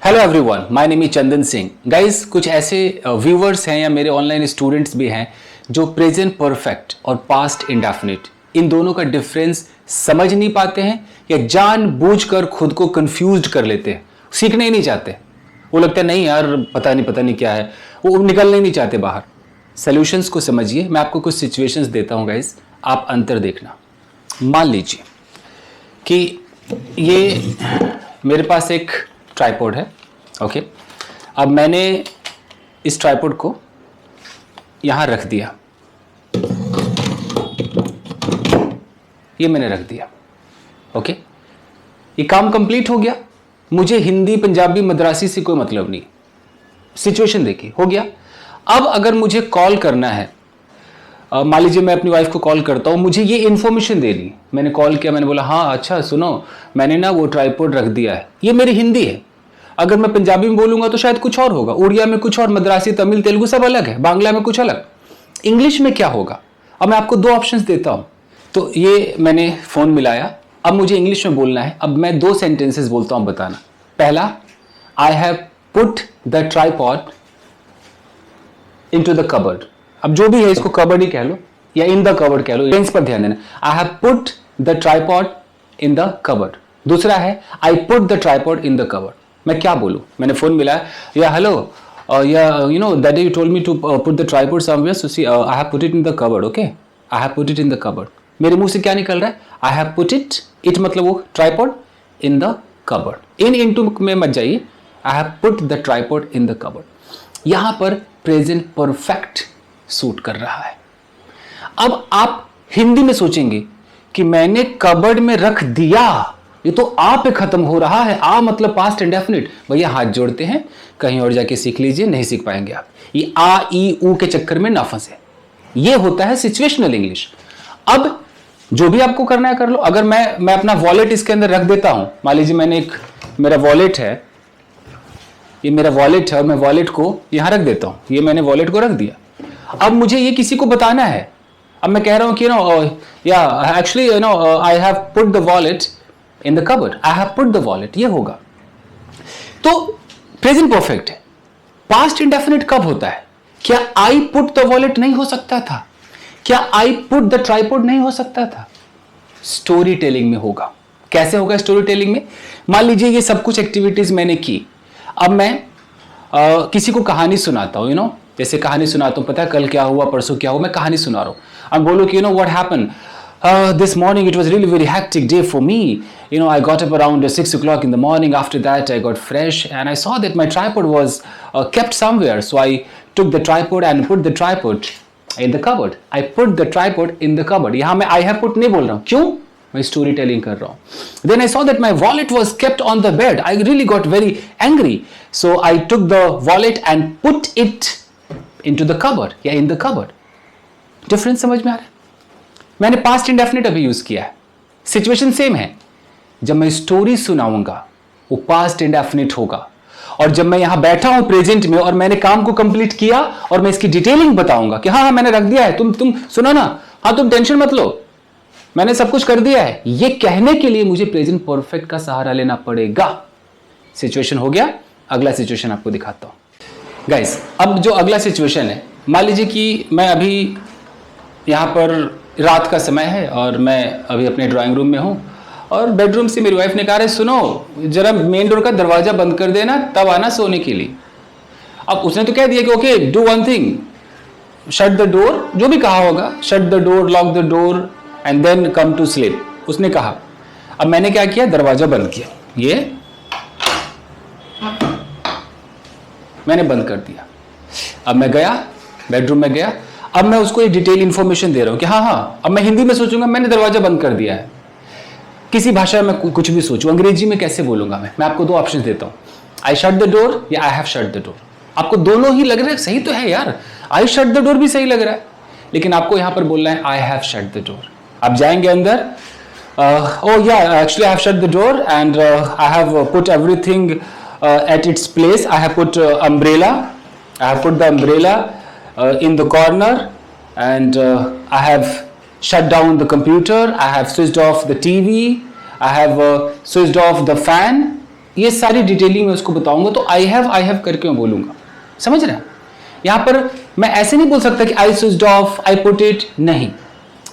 Hello everyone, my name is Chandan Singh. Guys, कुछ ऐसे viewers हैं या मेरे ऑनलाइन स्टूडेंट्स भी हैं जो प्रेजेंट परफेक्ट और पास्ट इंडेफिनिट इन दोनों का डिफरेंस समझ नहीं पाते हैं या जानबूझकर खुद को कंफ्यूज्ड कर लेते हैं, सीखना ही नहीं चाहते। वो लगता है नहीं यार, पता नहीं क्या है, वो निकलना ही नहीं चाहते बाहर। सॉल्यूशंस को समझिए, मैं आपको कुछ सिचुएशंस देता हूँ गाइस, आप अंतर देखना। मान लीजिए कि ये मेरे पास एक ट्राइपॉड है, ओके। अब मैंने इस ट्राइपॉड को यहां रख दिया, ये मैंने रख दिया, ओके। ये काम कंप्लीट हो गया। मुझे हिंदी, पंजाबी, मद्रासी से कोई मतलब नहीं। सिचुएशन देखिए, हो गया। अब अगर मुझे कॉल करना है, मान लीजिए मैं अपनी वाइफ को कॉल करता हूं, मुझे ये इन्फॉर्मेशन देनी। मैंने कॉल किया, मैंने बोला हाँ अच्छा सुनो, मैंने ना वो ट्राइपॉड रख दिया है। ये मेरी हिंदी है। अगर मैं पंजाबी में बोलूंगा तो शायद कुछ और होगा, उड़िया में कुछ और, मद्रासी, तमिल, तेलुगु सब अलग है, बांग्ला में कुछ अलग, इंग्लिश में क्या होगा। अब मैं आपको दो ऑप्शंस देता हूं। तो ये मैंने फोन मिलाया, अब मुझे इंग्लिश में बोलना है। अब मैं दो सेंटेंसेस बोलता हूं, बताना। पहला, आई have put the tripod into the cupboard. अब जो भी है इसको कबर्ड ही कह लो या इन द कबर्ड कह लो, टेंस पर ध्यान देना। I have put the tripod in the cupboard. दूसरा है I put the tripod in the cupboard. मैं क्या बोलूं? मैंने फोन मिलाया, या हेलो, या you know that day you told me to put the tripod somewhere, so see I have put it in the cupboard, okay. I have put it in the cupboard. मेरे मुंह से क्या निकल रहा है? आई हैव पुट इट मतलब वो tripod in the cupboard. In into में मत जाइए, आई have put the tripod in the cupboard. यहां पर प्रेजेंट परफेक्ट सूट कर रहा है। अब आप हिंदी में सोचेंगे कि मैंने कबर्ड में रख दिया, ये तो आ पे खत्म हो रहा है। आ मतलब पास्ट इंडेफिनिट। भैया हाथ जोड़ते हैं, कहीं और जाके सीख लीजिए, नहीं सीख पाएंगे आप। ये आ ई ऊ के चक्कर में ना फंसे। ये होता है सिचुएशनल इंग्लिश। अब जो भी आपको करना है कर लो। अगर मैं अपना वॉलेट इसके अंदर रख देता हूं, मान लीजिए मैंने एक, मेरा वॉलेट है, ये मेरा वॉलेट है और मैं वॉलेट को यहां रख देता हूं। ये मैंने वॉलेट को रख दिया। अब मुझे ये किसी को बताना है। अब मैं कह रहा हूं कि या actually I have put the wallet in the cupboard, I have put the wallet, ये होगा। तो प्रेजेंट परफेक्ट है। पास्ट इंडेफिनिट कब होता है? क्या आई पुट द वॉलेट नहीं हो सकता था? क्या आई पुट द ट्राइपॉड नहीं हो सकता था? स्टोरी टेलिंग में होगा। कैसे होगा स्टोरी टेलिंग में? मान लीजिए ये सब कुछ एक्टिविटीज मैंने की। अब मैं किसी को कहानी सुनाता हूं, जैसे कहानी सुनाता हूं, पता है कल क्या हुआ, परसों क्या हुआ, मैं कहानी सुना रहा हूं। अब बोलो कि what happened this morning, it was really very hectic day for me. I got up around 6 o'clock in the morning. After that I got fresh and I saw that my tripod was kept somewhere, so I took the tripod and put the tripod in the cupboard. I put the tripod in the cupboard. यहाँ मैं I have put नहीं बोल रहा हूँ, क्यों? मैं story telling कर रहा हूँ। Then I saw that my wallet was kept on the bed. I really got very angry, so I took the wallet and put it into the cupboard या in the cupboard. डिफरेंस समझ में आ रहा है? मैंने past indefinite अभी use किया है, situation same है। जब मैं स्टोरी सुनाऊंगा वो पास्ट इंडेफिनिट होगा, और जब मैं यहां बैठा हूं प्रेजेंट में और मैंने काम को कंप्लीट किया और मैं इसकी डिटेलिंग बताऊंगा कि हाँ मैंने रख दिया है, तुम सुनो ना, हाँ तुम टेंशन मत लो, मैंने सब कुछ कर दिया है, ये कहने के लिए मुझे प्रेजेंट परफेक्ट का सहारा लेना पड़ेगा। सिचुएशन हो गया। अगला सिचुएशन आपको दिखाता हूं गाइस। अब जो अगला सिचुएशन है, मान लीजिए कि मैं अभी यहां पर रात का समय है और मैं अभी अपने ड्राइंग रूम में हूं, और बेडरूम से मेरी वाइफ ने कहा, सुनो जरा मेन डोर का दरवाजा बंद कर देना, तब आना सोने के लिए। अब उसने तो कह दिया कि okay do one thing, shut the door, जो भी कहा होगा, shut the door, lock the door and then come to sleep, उसने कहा। अब मैंने क्या किया, दरवाजा बंद किया, ये मैंने बंद कर दिया। अब मैं गया बेडरूम में गया, अब मैं उसको एक डिटेल इंफॉर्मेशन दे रहा हूं कि हाँ, अब मैं हिंदी में सोचूंगा मैंने दरवाजा बंद कर दिया है। किसी भाषा में कुछ भी सोचूं, अंग्रेजी में कैसे बोलूंगा मैं आपको दो ऑप्शन देता हूं, आई शट द डोर या I have shut the door. आपको दोनों ही लग रहा है सही तो है यार, आई शट द डोर भी सही लग रहा है, लेकिन आपको यहां पर बोलना है I have shut the door. आप जाएंगे अंदर, oh yeah, actually I have shut the door and I have put everything at its place. I have put umbrella. I have put the umbrella in the corner, and I have shut down the computer. I have switched off the TV. I have switched off the fan. ये सारी detailing में उसको बताऊंगा तो I have करके मैं बोलूंगा, समझ रहे हैं? यहां पर मैं ऐसे नहीं बोल सकता कि I switched off, I put it, नहीं,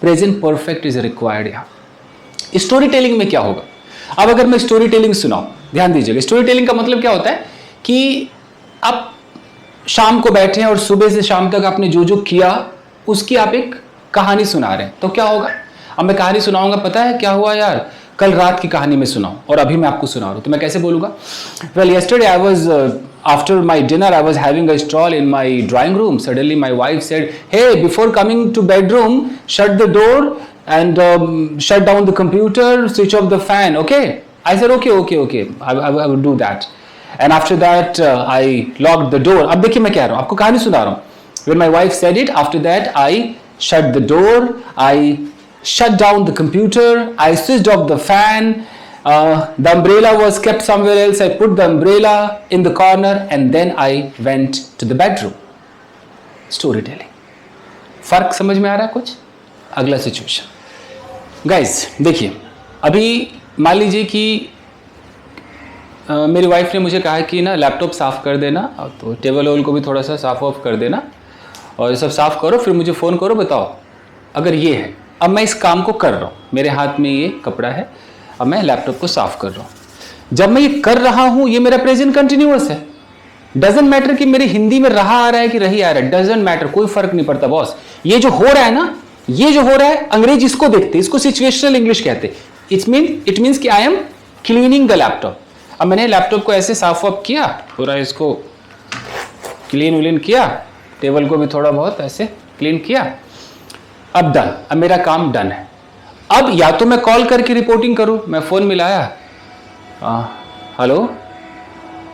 प्रेजेंट परफेक्ट इज रिक्वायर्ड। यहां स्टोरी टेलिंग में क्या होगा, अब अगर मैं स्टोरी टेलिंग सुनाऊं, ध्यान दीजिएगा, स्टोरी टेलिंग का मतलब क्या होता है कि आप शाम को बैठे हैं और सुबह से शाम तक आपने जो जो किया उसकी आप एक कहानी सुना रहे हैं, तो क्या होगा? अब मैं कहानी सुनाऊंगा, पता है क्या हुआ यार, कल रात की कहानी में सुनाऊं और अभी मैं आपको सुना रहा हूं, तो मैं कैसे बोलूंगा? Well yesterday I was after my dinner I was having a stroll in my drawing room. Suddenly my wife said, hey, before coming to bedroom, shut the door and shut down the computer, switch off the fan, okay? I said okay, I will do that. And after that I locked the door. अब देखिए मैं क्या रहा हूं, आपको कहानी सुना रहा हूं. When my wife said it, after that I shut the door, I shut down the computer, I switched off the fan, the umbrella was kept somewhere else, I put the umbrella in the corner and then I went to the bedroom. Storytelling. फर्क समझ में आ रहा है कुछ? अगला situation guys देखिए, अभी मान लीजिए कि मेरी वाइफ ने मुझे कहा कि ना लैपटॉप साफ़ कर देना, तो टेबल वेबल को भी थोड़ा सा साफ़ ऑफ कर देना और ये सब साफ़ करो, फिर मुझे फ़ोन करो, बताओ अगर ये है। अब मैं इस काम को कर रहा हूँ, मेरे हाथ में ये कपड़ा है, अब मैं लैपटॉप को साफ़ कर रहा हूँ। जब मैं ये कर रहा हूँ, ये मेरा प्रेजेंट कंटिन्यूअस है। डजेंट मैटर कि मेरी हिंदी में रहा आ रहा है कि रही आ रहा है, डजेंट मैटर, कोई फर्क नहीं पड़ता बॉस। ये जो हो रहा है ना, ये जो हो रहा है, अंग्रेज इसको देखते, इसको सिचुएशनल इंग्लिश कहते। इट मीन्स कि I am cleaning the laptop. अब मैंने लैपटॉप को ऐसे साफ वाफ किया, पूरा इसको क्लीन व्लीन किया, टेबल को भी थोड़ा बहुत ऐसे क्लीन किया, अब डन, अब मेरा काम डन है। अब या तो मैं कॉल करके रिपोर्टिंग करूं, मैं फोन मिलाया, हेलो,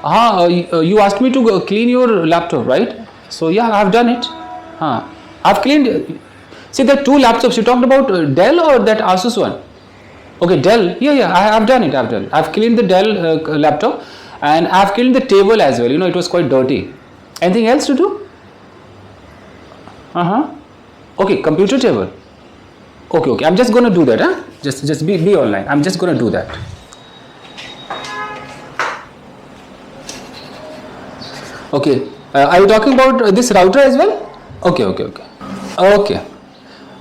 हाँ, you asked me to clean your laptop right, so yeah I have done it, हाँ I have cleaned, see that 2 laptops you talked about, Dell or that Asus one? Okay, Dell, yeah, I have done it, I've cleaned the Dell laptop and I've cleaned the table as well, you know, it was quite dirty. Anything else to do? Okay, computer table. Okay, I'm just gonna do that, huh? Just be online, I'm just gonna do that. Okay, are you talking about this router as well?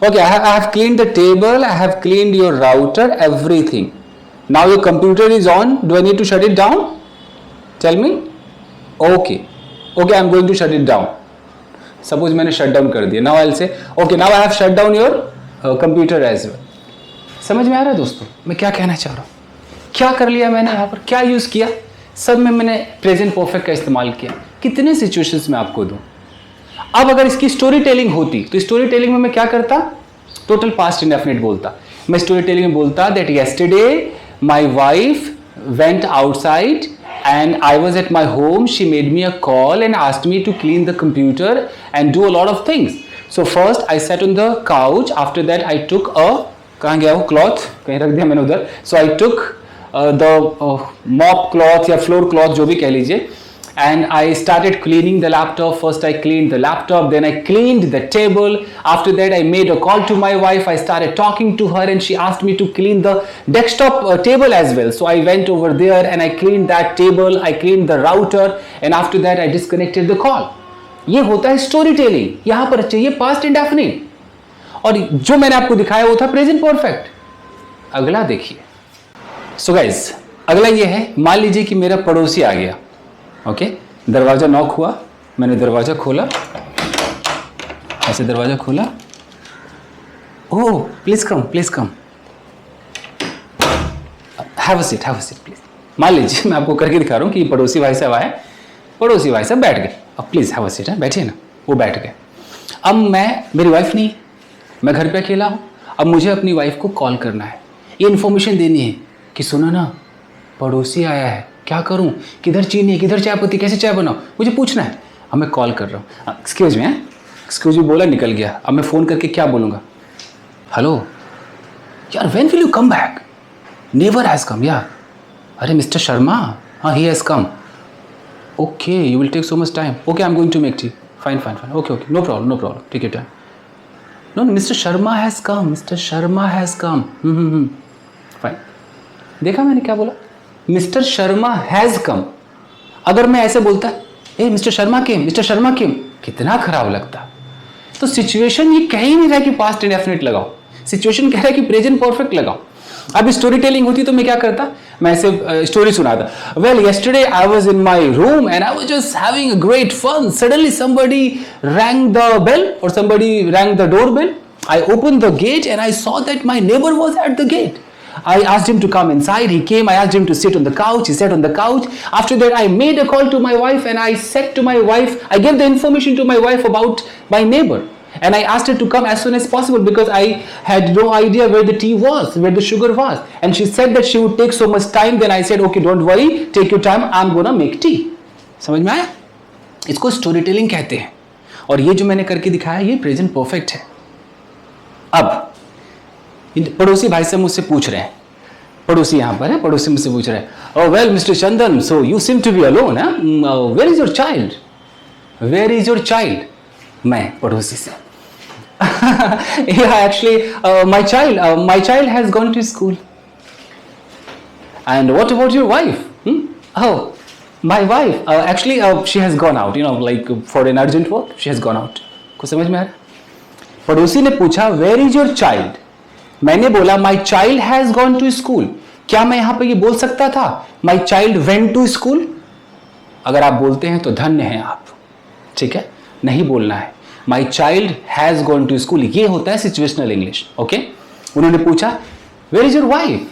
Okay, I have cleaned the table, I have cleaned your router, everything. Now your computer is on, do I need to shut it down? Tell me. Okay, I'm going to shut it down. Suppose मैंने shut down कर दिया, now I'll say, okay, now I have shut down your computer as well. समझ में आ रहा है दोस्तों मैं क्या कहना चाह रहा हूँ? क्या कर लिया मैंने यहाँ पर, क्या यूज़ किया? सब में मैंने प्रेजेंट परफेक्ट का इस्तेमाल किया। कितने सिचुएशंस में आपको दूँ? अब अगर इसकी स्टोरी टेलिंग होती तो स्टोरी टेलिंग में मैं क्या करता? टोटल पास्ट इंडेफिनिट बोलता। मैं स्टोरी टेलिंग में बोलता that yesterday my wife went outside and I was at my home, she made me a call and asked me to clean the computer and do a lot of things. So first I sat on the couch, after that I took कहाँ गया वो cloth, कहीं रख दिया मैंने उधर, so I took the mop cloth या floor cloth जो भी कह लीजिए, and I started cleaning the laptop. First I cleaned the laptop, then I cleaned the table. After that I made a call to my wife, I started talking to her and she asked me to clean the desktop table as well. So I went over there and I cleaned that table, I cleaned the router and after that I disconnected the call. ये होता है story telling. यहाँ पर चाहिए past indefinite और जो मैंने आपको दिखाया वो था प्रेजेंट परफेक्ट। अगला देखिए। सो गाइज अगला ये है, मान लीजिए कि मेरा पड़ोसी आ गया, ओके, दरवाज़ा नॉक हुआ, मैंने दरवाज़ा खोला, ऐसे दरवाज़ा खोला, oh please come, have a seat please. मान लीजिए मैं आपको करके दिखा रहा हूँ कि पड़ोसी भाई साहब आए, पड़ोसी भाई साहब बैठ गए, अब प्लीज़ हैव अ सीट, बैठिए ना, वो बैठ गए। अब मेरी वाइफ नहीं, मैं घर पे अकेला हूँ, अब मुझे अपनी वाइफ को कॉल करना है, ये इन्फॉर्मेशन देनी है कि सुनो ना पड़ोसी आया है, क्या करूं, किधर चीनी है, किधर चाय पत्ती, कैसे चाय बनाऊं, मुझे पूछना है। अब मैं कॉल कर रहा हूँ, एक्सक्यूज मी बोला, निकल गया। अब मैं फ़ोन करके क्या बोलूँगा? हेलो यार, when will you come back? Never has come यार। अरे मिस्टर शर्मा, हाँ he has come. Okay you will take so much time. Okay I am going to make tea. Fine okay no problem take your time. No mister Sharma has come, fine. देखा मैंने क्या बोला? Mister Sharma has come. अगर मैं ऐसे बोलता ए mister Sharma came, mister Sharma came, कितना खराब लगता। तो सिचुएशन ये कह ही नहीं रहा कि पास्ट इंडेफिनिट लगाओ, सिचुएशन कह रहा है कि प्रेजेंट परफेक्ट लगाओ। अब स्टोरी टेलिंग होती तो मैं क्या करता, मैं ऐसे स्टोरी सुनाता, well yesterday I was in my room and I was just having a great fun, suddenly somebody rang the bell or somebody rang the doorbell. I opened the gate and I saw that my neighbor was at the gate. I asked him to come inside. He came. I asked him to sit on the couch. He sat on the couch. After that, I made a call to my wife and I said to my wife, I gave the information to my wife about my neighbor. And I asked her to come as soon as possible because I had no idea where the tea was, where the sugar was. And she said that she would take so much time. Then I said, okay, don't worry, take your time. I'm gonna make tea. समझ में आया? इसको story telling कहते हैं। और ये जो मैंने करके दिखाया ये प्रेजेंट परफेक्ट है। अब पड़ोसी भाई से मुझसे पूछ रहे हैं, पड़ोसी यहाँ पर है, पड़ोसी मुझसे पूछ रहे हैं, oh well Mr. Chandan, so you seem to be alone, where is your child? Where is your child? मैं पड़ोसी से yeah actually my child has gone to school. And what about your wife? Oh my wife actually she has gone out, like for an urgent work she has gone out. कुछ समझ में आ रहा? पड़ोसी ने पूछा वेयर इज योर चाइल्ड, मैंने बोला my child has gone to school. क्या मैं यहां पर ये बोल सकता था my child went to school? अगर आप बोलते हैं तो धन्य हैं आप, ठीक है, नहीं बोलना है। My child has gone to school, ये होता है सिचुएशनल इंग्लिश। ओके, उन्होंने पूछा वेयर इज योर वाइफ,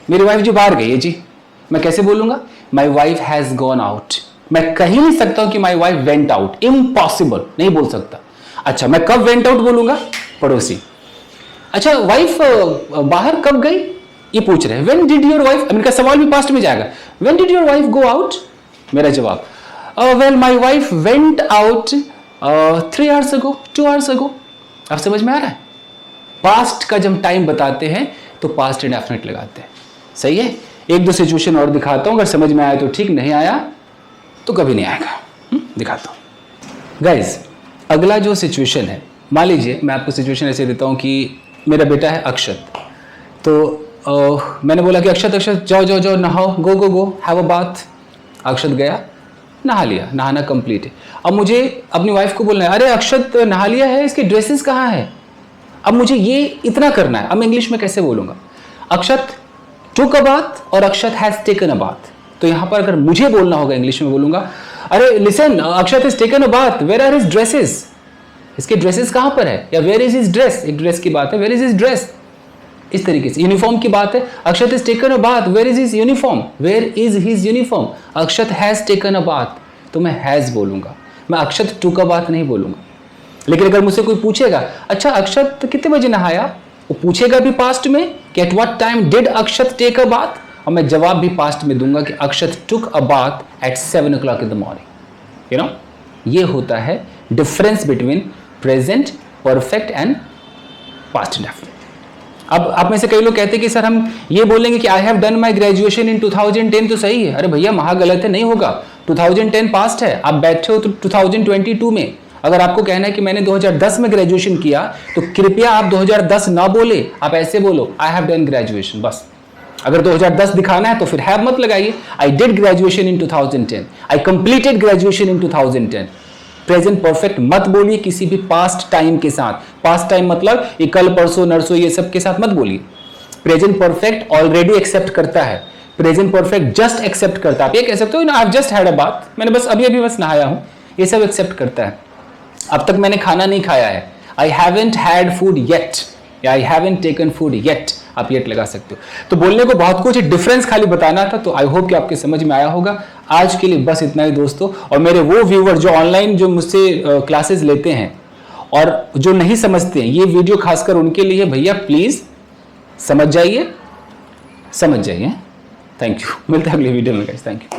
मेरी वाइफ जो बाहर गई है जी, मैं कैसे बोलूंगा my wife has gone out. मैं कह ही नहीं सकता हूं कि my wife went out, impossible, नहीं बोल सकता। अच्छा, मैं कब वेंट आउट बोलूंगा? पड़ोसी। अच्छा, वाइफ बाहर कब गई ये पूछ रहे हैं, व्हेन डिड योर वाइफ, इनका सवाल भी पास्ट में जाएगा, when did your wife go out? मेरा जवाब well my wife went out 3 hours ago, 2 hours ago। अब समझ में आ रहा है? पास्ट का जब टाइम बताते हैं तो पास्ट इंडेफिनिट लगाते हैं। सही है? एक दो सिचुएशन और दिखाता हूं, अगर समझ में आया तो ठीक, नहीं आया तो कभी नहीं आएगा। दिखाता हूं गाइज। अगला जो सिचुएशन है, मान लीजिए मैं आपको सिचुएशन ऐसे देता हूँ कि मेरा बेटा है अक्षत, तो मैंने बोला कि अक्षत जाओ जाओ जाओ नहाओ, गो गो गो हैव अ बाथ। अक्षत गया, नहा लिया, नहाना कंप्लीट है। अब मुझे अपनी वाइफ को बोलना है, अरे अक्षत नहा लिया है, इसके ड्रेसेस कहाँ है? अब मुझे ये इतना करना है। अब मैं इंग्लिश में कैसे बोलूँगा? अक्षत टुक अ बाथ और अक्षत हैज टेकन अ बाथ। तो यहाँ पर अगर मुझे बोलना होगा इंग्लिश में बोलूँगा, अरे listen Akshat has taken a bath, where are his dresses, इसके ड्रेसेस कहाँ पर है? या वेयर इज हिज ड्रेस, एक ड्रेस की बात है, वेयर इज हिज ड्रेस। इस तरीके से यूनिफॉर्म की बात है, Akshat has taken a bath, where is his uniform, where is his uniform. Akshat has taken a bath, तो मैं हैज बोलूंगा, मैं अक्षत टुक अ बाथ नहीं बोलूंगा। लेकिन अगर मुझसे कोई पूछेगा, अच्छा अक्षत कितने बजे नहाया, वो पूछेगा भी पास्ट में कि at what time did Akshat take a bath, और मैं जवाब भी पास्ट में दूंगा कि Akshat took a bath at 7 o'clock in the morning। ये होता है difference between present perfect and past indefinite. अब आप में से कई लोग कहते हैं कि सर हम ये बोलेंगे कि आई have done my graduation in 2010, तो सही है। अरे भैया महा गलत है, नहीं होगा। 2010 पास्ट है, आप बैठे हो तो 2022 में। अगर आपको कहना है कि मैंने 2010 में ग्रेजुएशन किया, तो कृपया आप 2010 ना बोले, आप ऐसे बोलो आई हैव डन ग्रेजुएशन, बस। अगर 2010 दिखाना है तो फिर हैव मत लगाइए। I did graduation in 2010, I completed graduation in 2010। Present perfect मत बोलिए किसी भी पास्ट टाइम के साथ। पास्ट टाइम मतलब ये कल परसों नरसों ये सब के साथ मत बोलिए। प्रेजेंट परफेक्ट ऑलरेडी एक्सेप्ट करता है, प्रेजेंट परफेक्ट जस्ट एक्सेप्ट करता है। आप ये कह सकते हो ना, I have just had a bath, मैंने बस अभी अभी बस नहाया हूं, ये सब एक्सेप्ट करता है। अब तक मैंने खाना नहीं खाया है, I haven't had food yet, या I haven't taken food yet, आप येट लगा सकते हो। तो बोलने को बहुत कुछ, डिफरेंस खाली बताना था, तो आई होप कि आपके समझ में आया होगा। आज के लिए बस इतना ही दोस्तों। और मेरे वो व्यूअर जो ऑनलाइन जो मुझसे क्लासेस लेते हैं और जो नहीं समझते हैं, ये वीडियो खासकर उनके लिए, भैया प्लीज समझ जाइए, समझ जाइए। थैंक यू, मिलते हैं अगले वीडियो में गाइस, थैंक यू।